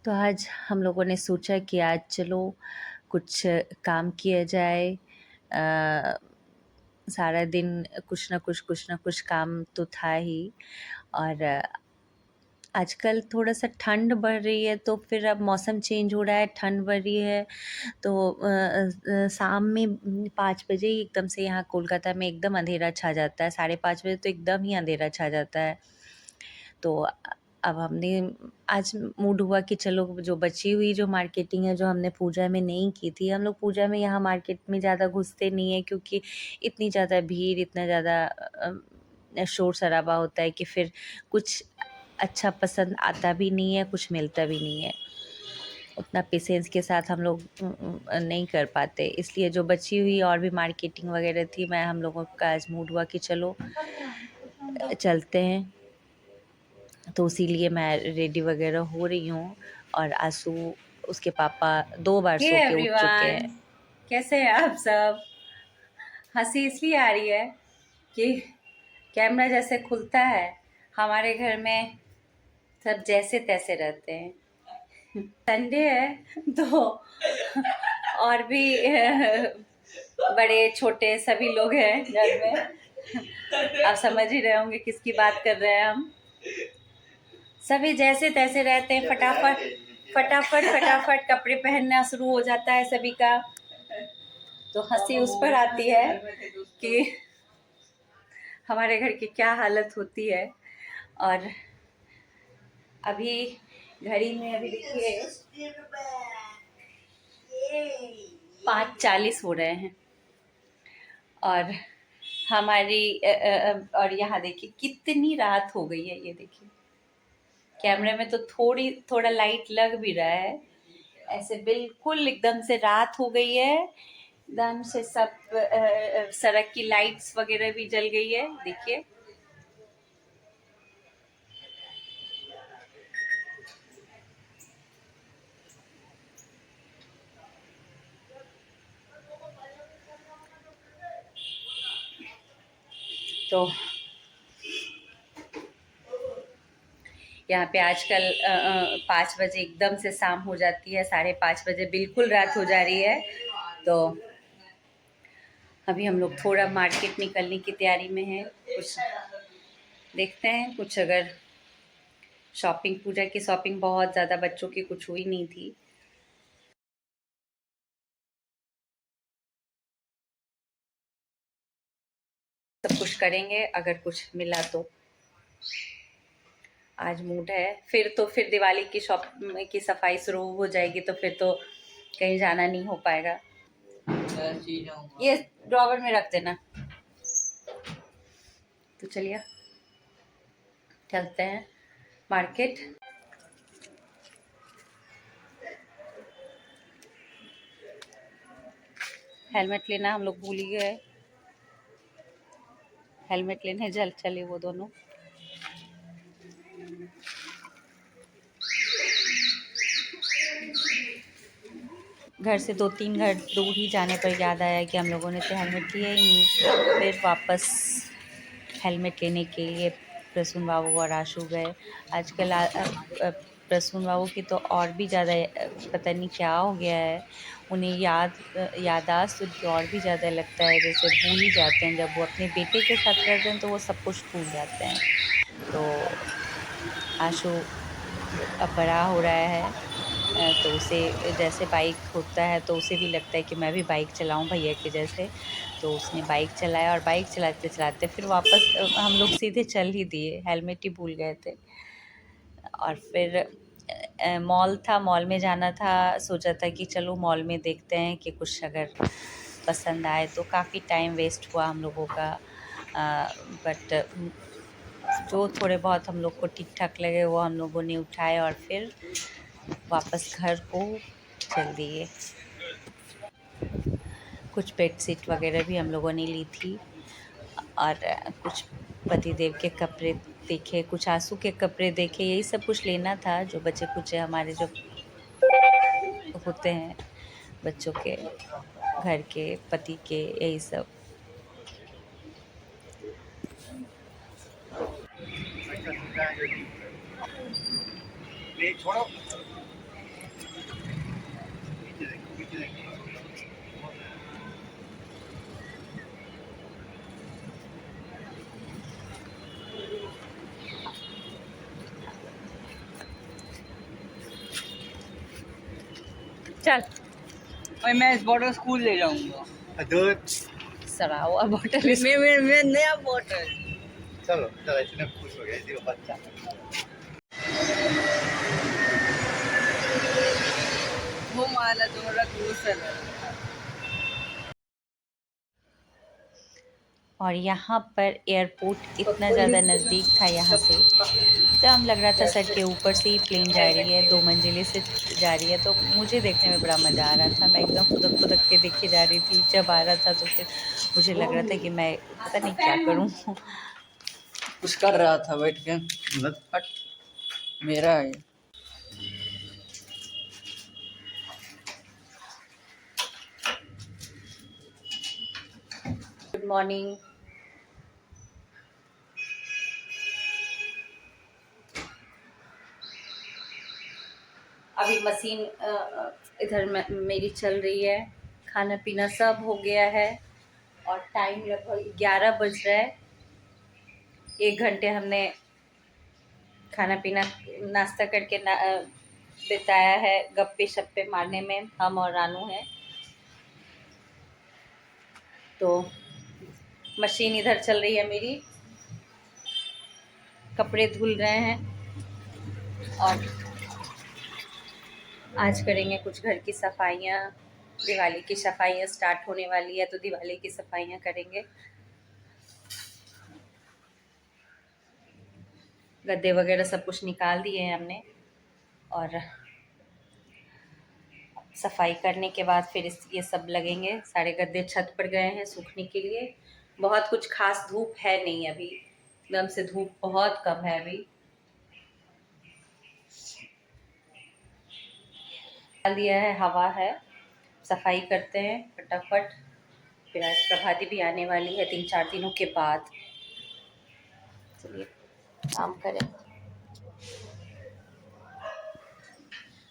तो आज हम लोगों ने सोचा कि आज चलो कुछ काम किया जाए। सारा दिन कुछ ना कुछ काम तो था ही। और आजकल थोड़ा-सा ठंड बढ़ रही है, तो फिर अब मौसम चेंज हो रहा है, ठंड बढ़ रही है, तो शाम में 5 बजे ही एकदम से यहाँ कोलकाता में एकदम अंधेरा छा जाता है, साढ़े 5 बजे तो एकदम ही अंधेरा छा जाता है। तो अब हमने आज मूड हुआ कि चलो जो बची हुई जो मार्केटिंग है, जो हमने पूजा में नहीं की थी, हम लोग पूजा में यहाँ मार्केट में ज़्यादा घुसते नहीं हैं, क्योंकि इतनी ज़्यादा भीड़, इतना ज़्यादा शोर-शराबा होता है कि फिर कुछ अच्छा पसंद आता भी नहीं है, कुछ मिलता भी नहीं है। उतना पेशेंस के साथ हम लोग नहीं कर पाते, इसलिए जो बची हुई और भी मार्केटिंग वगैरह थी, मैं हम लोगों का आज मूड हुआ कि चलो चलते हैं। तो इसीलिए मैं रेडी वगैरह हो रही हूँ। और आंसू, उसके पापा 2 बार हे सो के उठ चुके एवरीवन, हैं। कैसे हैं आप सब। हंसी इसलिए आ रही है कि कैमरा जैसे खुलता है, हमारे घर में सब जैसे तैसे रहते हैं। संडे है तो और भी बड़े छोटे सभी लोग हैं घर में। आप समझ ही रहे होंगे किसकी बात कर रहे हैं हम। सभी जैसे तैसे रहते हैं, फटाफट फटाफट फटाफट कपड़े पहनना शुरू हो जाता है सभी का। तो हंसी उस पर आती है कि हमारे घर की क्या हालत होती है। और अभी घड़ी में अभी देखिए 5:40 हो रहे हैं। और हमारी और यहाँ देखिए कितनी रात हो गई है। ये देखिए कैमरे में तो थोड़ा लाइट लग भी रहा है, ऐसे बिल्कुल एकदम से रात हो गई है। एकदम से सब सड़क की लाइट्स वगैरह भी जल गई है, देखिए। तो यहाँ पे आजकल 5 बजे एकदम से शाम हो जाती है, 5:30 बजे बिल्कुल रात हो जा रही है। तो अभी हम लोग थोड़ा मार्केट निकलने की तैयारी में है। कुछ देखते हैं, कुछ अगर शॉपिंग, पूजा की शॉपिंग बहुत ज़्यादा बच्चों की कुछ हुई नहीं थी। सब कुछ करेंगे, अगर कुछ मिला तो। आज मूड है, फिर दिवाली की शॉप की सफाई शुरू हो जाएगी, तो फिर तो कहीं जाना नहीं हो पाएगा। ये ड्रॉवर में रख देना। तो चलिए चलते हैं मार्केट। हेलमेट लेना हम लोग भूल ही गए, हेलमेट लेने चले वो दोनों। घर से 2-3 घर दूर ही जाने पर याद आया कि हम लोगों ने तो हेलमेट लिया ही नहीं। फिर वापस हेलमेट लेने के लिए प्रसून बाबू और आशु गए। आजकल प्रसून बाबू की तो और भी ज़्यादा पता नहीं क्या हो गया है, उन्हें याददाश्त उनकी और भी ज़्यादा लगता है, जैसे भूल ही जाते हैं। जब वो अपने बेटे के साथ रहते हैं तो वो सब कुछ भूल जाते हैं। तो आशु अब बड़ा हो रहा है, तो उसे जैसे बाइक होता है तो उसे भी लगता है कि मैं भी बाइक चलाऊं भैया के जैसे। तो उसने बाइक चलाया, और बाइक चलाते चलाते फिर वापस हम लोग सीधे चल ही दिए, हेलमेट ही भूल गए थे। और फिर मॉल था, मॉल में जाना था, सोचा था कि चलो मॉल में देखते हैं कि कुछ अगर पसंद आए। तो काफ़ी टाइम वेस्ट हुआ हम लोगों का, बट जो थोड़े बहुत हम लोग को ठीक ठाक लगे वो हम लोगों ने उठाए और फिर वापस घर को चल दिए। कुछ बेडशीट वगैरह भी हम लोगों ने ली थी, और कुछ पतिदेव के कपड़े देखे, कुछ आंसू के कपड़े देखे। यही सब कुछ लेना था, जो बच्चे कुछ हमारे जो होते हैं बच्चों के, घर के, पति के, यही सब। चल और मैं इस बॉटल स्कूल ले जाऊंगा। दूध सड़ा हुआ बॉटल मैं नया बॉटल। चलो चलो इतने खुश हो गए इसी को बच्चा वो माला तुम्हारा दूसरा है। और यहाँ पर एयरपोर्ट इतना ज़्यादा नज़दीक था यहाँ से, एकदम लग रहा था सर के ऊपर से ही प्लेन जा रही है, 2 मंजिले से जा रही है। तो मुझे देखने में बड़ा मज़ा आ रहा था, मैं एकदम खुदक खुदक के देखे जा रही थी। जब आ रहा था तो फिर मुझे लग रहा था कि मैं पता नहीं क्या करूँ। कुछ कर रहा था बैठ के। हट, मेरा है। Good morning. अभी मशीन इधर मेरी चल रही है, खाना पीना सब हो गया है और टाइम लगभग 11 बज रहा है। 1 घंटे हमने खाना पीना नाश्ता करके बिताया है गप्पे शप्पे मारने में, हम और रानू हैं। तो मशीन इधर चल रही है मेरी, कपड़े धुल रहे हैं और आज करेंगे कुछ घर की सफाइयाँ। दिवाली की सफाइयाँ स्टार्ट होने वाली है तो दिवाली की सफाइयाँ करेंगे। गद्दे वगैरह सब कुछ निकाल दिए हैं हमने और सफाई करने के बाद फिर ये सब लगेंगे। सारे गद्दे छत पर गए हैं सूखने के लिए। बहुत कुछ खास धूप है नहीं अभी, एकदम से धूप बहुत कम है अभी। डाल दिया है, हवा है, सफाई करते हैं फटाफट। फिर आज प्रभाती भी आने वाली है 3-4 दिनों के बाद। चलिए काम करें।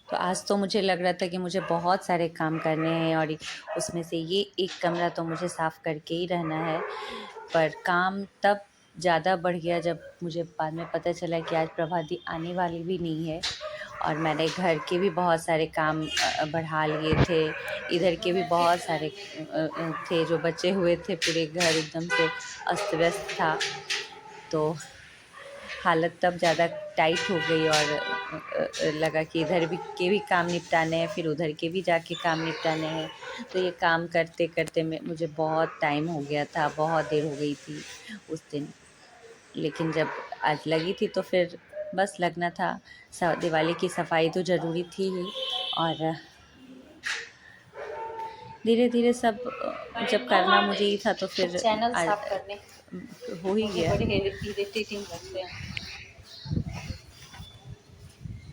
तो आज तो मुझे लग रहा था कि मुझे बहुत सारे काम करने हैं और उसमें से ये एक कमरा तो मुझे साफ़ करके ही रहना है। पर काम तब ज़्यादा बढ़ गया जब मुझे बाद में पता चला कि आज प्रभाती आने वाली भी नहीं है और मैंने घर के भी बहुत सारे काम बढ़ा लिए थे। इधर के भी बहुत सारे थे जो बचे हुए थे। पूरे घर एकदम से अस्त व्यस्त था तो हालत तब ज़्यादा टाइट हो गई और लगा कि इधर भी के भी काम निपटाने हैं, फिर उधर के भी जाके काम निपटाने हैं। तो ये काम करते करते मुझे बहुत टाइम हो गया था, बहुत देर हो गई थी उस दिन। लेकिन जब आज लगी थी तो फिर बस लगना था। दिवाली की सफाई तो ज़रूरी थी ही और धीरे धीरे सब जब करना मुझे ही था तो फिर चैनल साफ करने हो ही गया। बड़े इरिटेटिंग लगते हैं।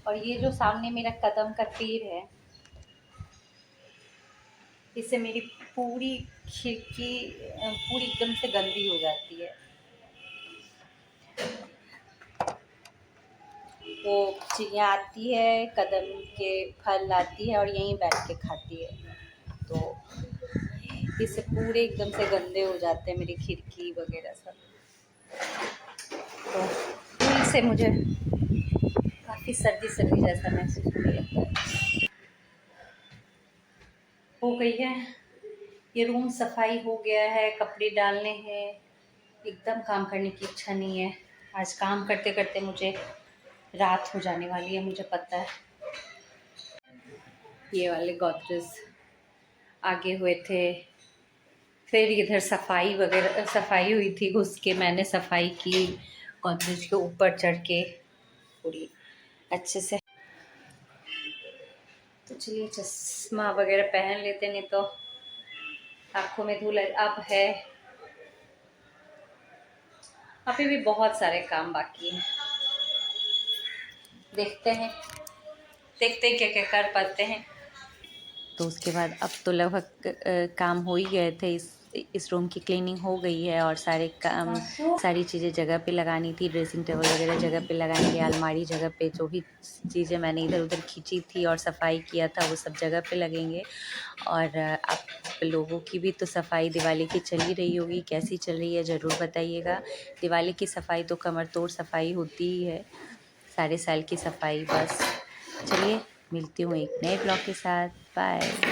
और ये जो सामने मेरा कदम का पेड़ है, इससे मेरी पूरी खिड़की पूरी एकदम से गंदी हो जाती है। वो चिड़िया आती है, कदम के फल लाती है और यहीं बैठ के खाती है। तो इससे पूरे एकदम से गंदे हो जाते हैं मेरी खिड़की वगैरह सब। तो फूल से मुझे काफ़ी सर्दी सर्दी जैसा महसूस होने लगता है। हो गई है ये रूम, सफाई हो गया है, कपड़े डालने हैं। एकदम काम करने की इच्छा नहीं है। आज काम करते करते मुझे रात हो जाने वाली है, मुझे पता है। ये वाले गोदरेज आगे हुए थे, फिर इधर सफाई वगैरह सफाई हुई थी, घुस के मैंने सफाई की गोदरेज के ऊपर चढ़ के पूरी अच्छे से। तो चलिए चश्मा वगैरह पहन लेते, नहीं तो आँखों में धूल अब है। अभी भी बहुत सारे काम बाकी हैं, देखते हैं क्या क्या कर पाते हैं। तो उसके बाद अब तो लगभग काम हो ही गए थे। इस रूम की क्लीनिंग हो गई है और सारे काम सारी चीज़ें जगह पे लगानी थी। ड्रेसिंग टेबल वगैरह जगह पे लगाएंगे, अलमारी जगह पे, जो भी चीज़ें मैंने इधर उधर खींची थी और सफाई किया था वो सब जगह पे लगेंगे। और आप लोगों की भी तो सफाई दिवाली की चल ही रही होगी, कैसी चल रही है ज़रूर बताइएगा। दिवाली की सफाई तो कमर तोड़ सफाई होती ही है, सारे साल की सफाई। बस चलिए मिलती हूँ एक नए ब्लॉग के साथ। बाय।